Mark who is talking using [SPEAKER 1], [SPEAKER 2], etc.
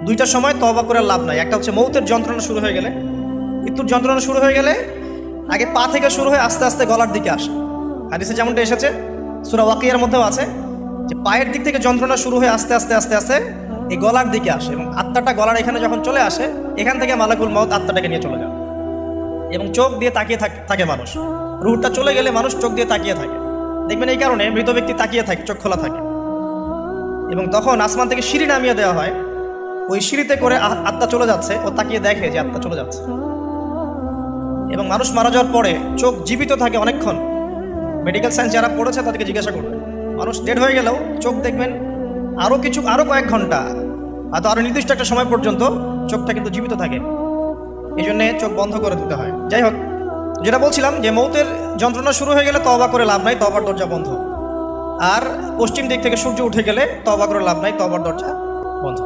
[SPEAKER 1] দুইটার সময় তওবা করে লাভ নাই। একটা হচ্ছে মৌতের যন্ত্রণা শুরু হয়ে গেলে, মৃত্যুর যন্ত্রণা শুরু হয়ে গেলে আগে পা থেকে শুরু হয়ে আস্তে আস্তে গলার দিকে আসে। হাদিসে যেমনটা এসেছে, সূরা ওয়াকিয়ার মধ্যেও আছে যে পায়ের দিক থেকে যন্ত্রণা শুরু হয়ে আস্তে আস্তে আস্তে আস্তে এই গলার দিকে আসে, এবং আত্মাটা গলার এখানে যখন চলে আসে, এখান থেকে মালাকুল মউত আত্মাটাকে নিয়ে চলে যায় এবং চোখ দিয়ে তাকিয়ে থাকে মানুষ। রুহটা চলে গেলে মানুষ চোখ দিয়ে তাকিয়ে থাকে, দেখবেন এই কারণে মৃত ব্যক্তি তাকিয়ে থাকে, চোখ খোলা থাকে। এবং তখন আসমান থেকে সিঁড়ি নামিয়ে দেওয়া হয়, ওই সিঁড়িতে করে আত্মা চলে যাচ্ছে, ও তাকিয়ে দেখে যে আত্মা চলে যাচ্ছে। এবং মানুষ মারা যাওয়ার পরে চোখ জীবিত থাকে অনেকক্ষণ। মেডিকেল সায়েন্স যারা পড়েছে তাদেরকে জিজ্ঞাসা করবে, মানুষ ডেড হয়ে গেলেও চোখ দেখবেন আরও কয়েক ঘন্টা, হয়তো আরও নির্দিষ্ট একটা সময় পর্যন্ত চোখটা কিন্তু জীবিত থাকে। এই জন্যে চোখ বন্ধ করে দিতে হয়। যাই হোক, যেটা বলছিলাম যে মৌতের যন্ত্রণা শুরু হয়ে গেলে তওবা করে লাভ নাই, তওবার দরজা বন্ধ। আর পশ্চিম দিক থেকে সূর্য উঠে গেলে তওবা করে লাভ নাই, তওবার দরজা বন্ধ।